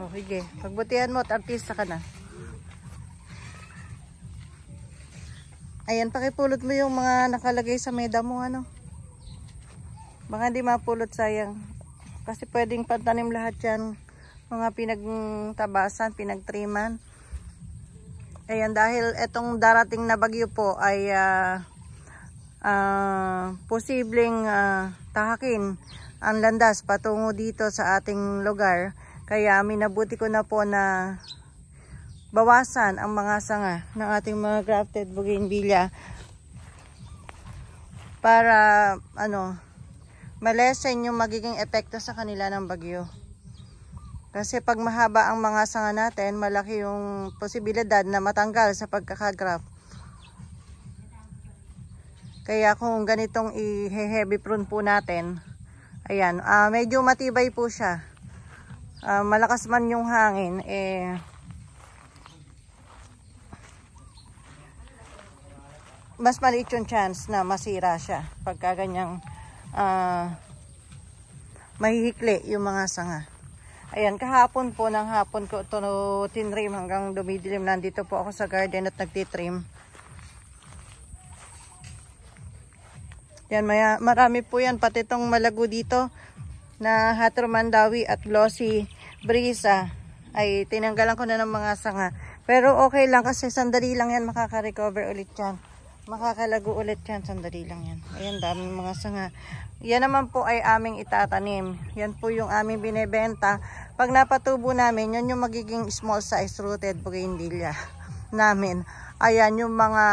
O, sige. Pagbutihan mo at artista ka na. Ayan, pakipulot mo yung mga nakalagay sa meda mo, ano. Baka hindi mapulot, sayang. Kasi pwedeng pantanim lahat yan. Mga pinagtabasan, pinagtriman. Ayan, dahil etong darating na bagyo po ay posibleng tahakin ang landas patungo dito sa ating lugar. Kaya minabuti ko na po na bawasan ang mga sanga ng ating mga grafted bougainvillea para malesen yung magiging epekto sa kanila ng bagyo. Kasi pag mahaba ang mga sanga natin, malaki yung posibilidad na matanggal sa pagkakagraft. Kaya kung ganitong i-heavy prune po natin, ayan, medyo matibay po siya. Malakas man yung hangin, mas maliit yung chance na masira siya pagka ganyang mahihikli yung mga sanga. Ayan, kahapon po ng hapon ko ito tinrim hanggang dumidilim. Nandito po ako sa garden at nagtitrim. Yan, marami po yan, pati itong malago dito na Hatro Mandawi at Glossy Brisa ay tinanggalan ko na ng mga sanga. Pero okay lang kasi sandali lang yan, makaka-recover ulit yan. Makakalago ulit yan, sandali lang yan. Ayan, daming mga sanga. Yan naman po ay aming itatanim. Yan po yung aming binebenta. Pag napatubo namin, yan yung magiging small size rooted bougainvillea namin. Ayan, yung mga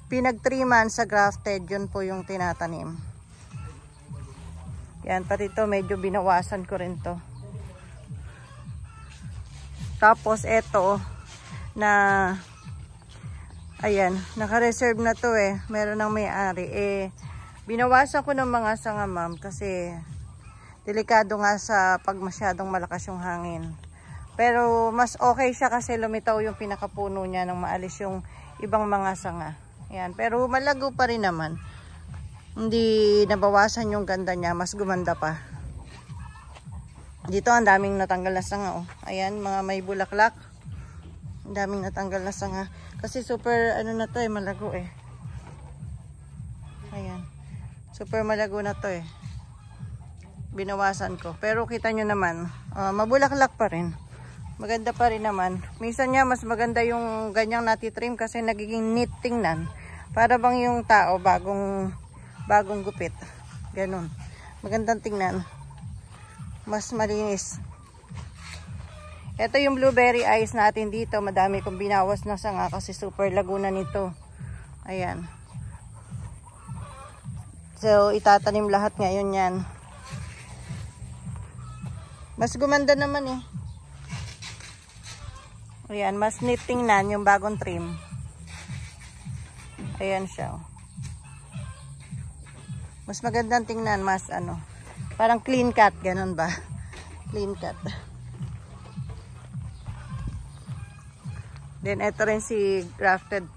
pinagtriman sa grafted, yun po yung tinatanim. Yan, pati ito medyo binawasan ko rin to. Tapos eto na ayan, naka-reserve na to meron ng may-ari. Binawasan ko ng mga sanga, ma'am, kasi delikado nga sa pag masyadong malakas yung hangin. Pero mas okay siya kasi lumitaw yung pinakapuno niya nang maalis yung ibang mga sanga. Ayan, pero malago pa rin naman. Hindi nabawasan yung ganda niya, mas gumanda pa. Dito ang daming natanggal na sanga, oh. Ayan, mga may bulaklak. Ang daming natanggal na sanga. Kasi super na to malago Ayan. Super malago na to Binawasan ko. Pero kita nyo naman, mabulaklak pa rin. Maganda pa rin naman. Minsan nga mas maganda yung ganyang natitrim kasi nagiging neat tingnan. Para bang yung tao bagong gupit. Ganun. Magandang tingnan. Mas malinis. Ito yung blueberry ice natin dito. Madami kong binawas na sanga kasi super laguna nito. Ayan. So, itatanim lahat ngayon yan. Mas gumanda naman Ayan, mas neat tingnan yung bagong trim. Ayan siya. Mas magandang tingnan, mas parang clean cut, ganun ba? Clean cut. Then ito rin si grafted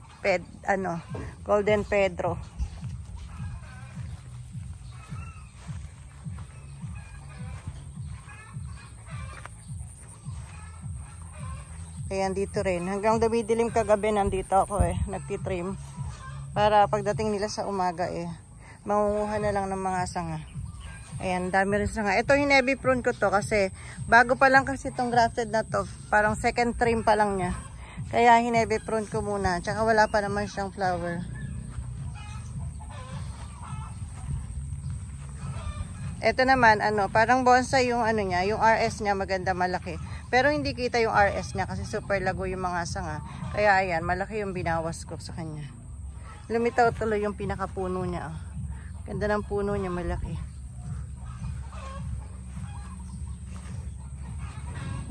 Golden Pedro. Ayan, dito rin. Hanggang dumidilim kagabi nandito ako nagtitrim. Para pagdating nila sa umaga mangunguha na lang ng mga sanga. Ayan, dami rin sanga. Ito yung heavy prune ko to kasi bago pa lang kasi itong grafted na to. Parang second trim pa lang niya. Kaya hinebe prune ko muna. Tsaka wala pa naman siyang flower. Ito naman, parang bonsai yung niya. Yung RS niya maganda, malaki. Pero hindi kita yung RS niya kasi super lago yung mga sanga. Kaya ayan, malaki yung binawas ko sa kanya. Lumitaw tuloy yung pinakapuno niya. Ganda ng puno niya, malaki.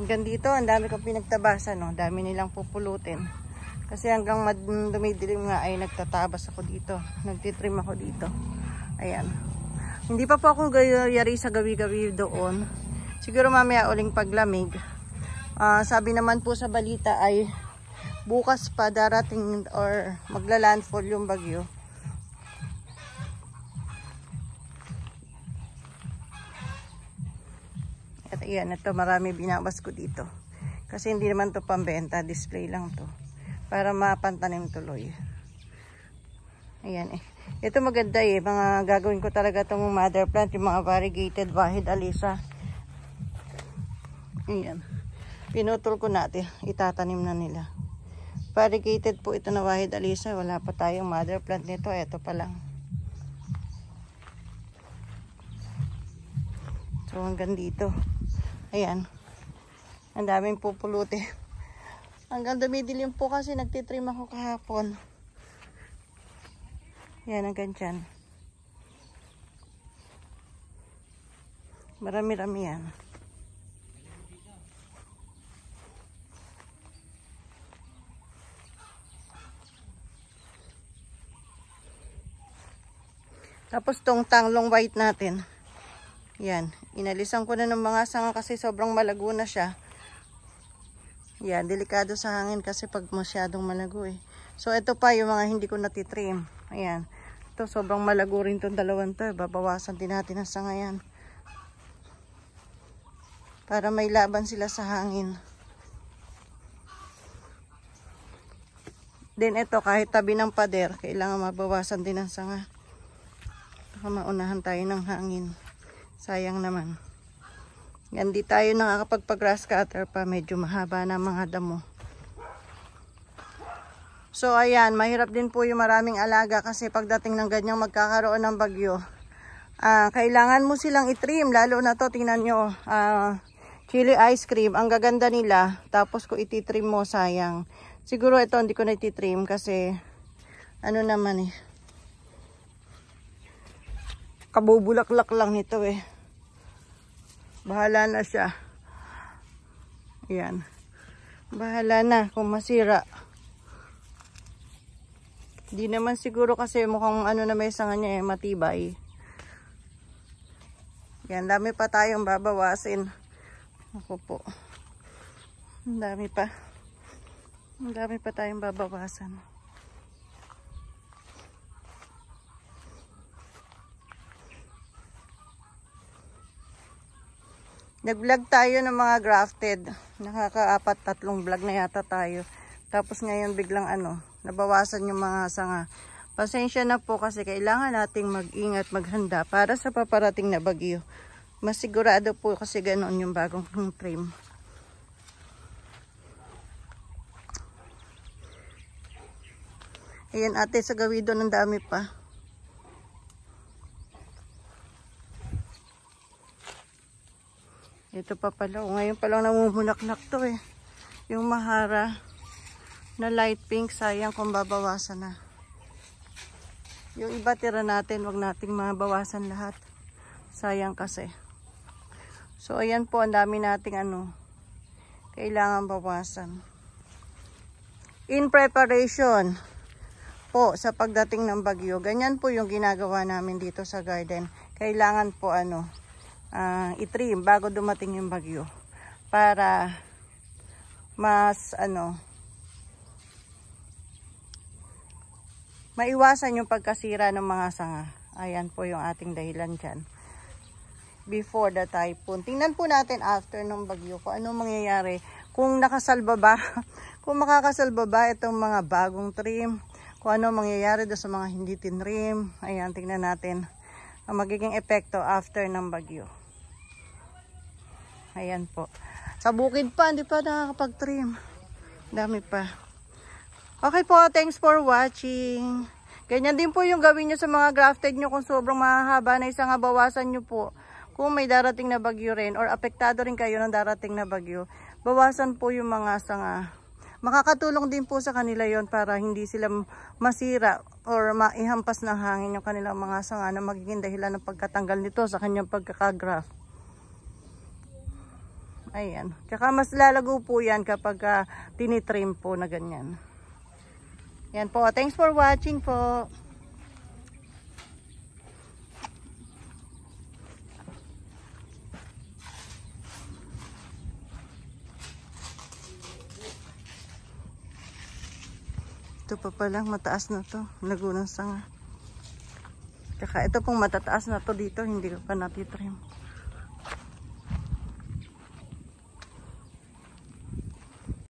Hanggang dito, ang dami kong pinagtabasan, dami nilang pupulutin. Kasi hanggang dumidilim nga ay nagtatabas ako dito. Nagtitrim ako dito. Ayan. Hindi pa po ako yari sa gawi-gawi doon. Siguro mamaya uling paglamig. Sabi naman po sa balita ay bukas pa darating or magla-landfall yung bagyo. At ayan, ito marami binawas ko dito. Kasi hindi naman to pambenta, display lang to. Para mapantanim tuloy. Ayan eh. Ito maganda eh. Mga gagawin ko talaga tong mother plant, yung mga variegated Wahid Alisa. Ayan. Pinutol ko natin. Itatanim na nila. Variegated po ito na Wahid Alisa. Wala pa tayong mother plant nito. Ito pa lang. So hanggang dito. Ayan. Ang daming pupuluti. Hanggang dumidilim po kasi nagtitrim ako kahapon. Ayan hanggang dyan. Marami-rami yan. Tapos tong tanglong white natin. Yan. Inalisan ko na ng mga sanga kasi sobrang malago na siya. Yan. Delikado sa hangin kasi pag masyadong malago eh. So ito pa yung mga hindi ko natitrim. Ayan. Ito sobrang malago rin itong dalawang to. Babawasan din natin ang sanga yan. Para may laban sila sa hangin. Then ito kahit tabi ng pader, kailangan mabawasan din ang sanga. Baka maunahan tayo ng hangin. Sayang naman. Yan, di tayo nakakapagpa-grass cutter pa. Medyo mahaba na mga damo. So ayan, mahirap din po yung maraming alaga kasi pagdating ng ganyang magkakaroon ng bagyo, kailangan mo silang itrim. Lalo na to, tingnan nyo, chili ice cream. Ang gaganda nila. Tapos ko ititrim mo, sayang. Siguro ito hindi ko na ititrim kasi ano naman eh. Kabubulaklak lang ito eh. Bahala na siya. Ayan. Bahala na kung masira. Di naman siguro kasi mukhang ano na may sanga niya eh, matibay. Yan, dami pa tayong babawasin. Ako po. Ang dami pa. Ang dami pa tayong babawasan. Nag-vlog tayo ng mga grafted. Nakaka-3 vlog na yata tayo. Tapos ngayon biglang nabawasan yung mga sanga. Pasensya na po kasi kailangan nating mag-ingat, maghanda para sa paparating na bagyo. Mas sigurado po kasi ganoon yung bagong trim. Ayan ate, sa gawido ng dami pa. Ito pa pala. Ngayon pa lang namumulaklak to eh. Yung mahara na light pink, sayang kung babawasan na. Yung iba tira natin, wag nating mabawasan lahat. Sayang kasi. So ayan po, ang dami nating kailangan bawasan. In preparation po sa pagdating ng bagyo. Ganyan po yung ginagawa namin dito sa garden. Kailangan po itrim bago dumating yung bagyo para mas maiwasan yung pagkasira ng mga sanga. Ayan po yung ating dahilan dyan. Before the typhoon. Tingnan po natin after ng bagyo kung anong mangyayari. Kung nakasalba ba, kung makakasalba ba itong mga bagong trim. Kung ano mangyayari doon sa mga hindi tinrim. Ayan, tingnan natin ang magiging epekto after ng bagyo. Ayan po. Sa bukid pa, hindi pa nakakapag-trim. Dami pa. Okay po, thanks for watching. Ganyan din po yung gawin nyo sa mga grafted nyo kung sobrang mahaba na isang bawasan nyo po. Kung may darating na bagyo rin or apektado rin kayo ng darating na bagyo, bawasan po yung mga sanga. Makakatulong din po sa kanila yon para hindi sila masira or maihampas ng hangin yung kanilang mga sanga na magiging dahilan ng pagkatanggal nito sa kanyang pagkakagraft. Ayan. Tsaka mas lalago po yan kapag tinitrim po na ganyan. Yan po. Thanks for watching po. Ito pa palang mataas na to. Lagunang sanga. Tsaka ito pong matataas na to dito. Hindi ko pa natitrim.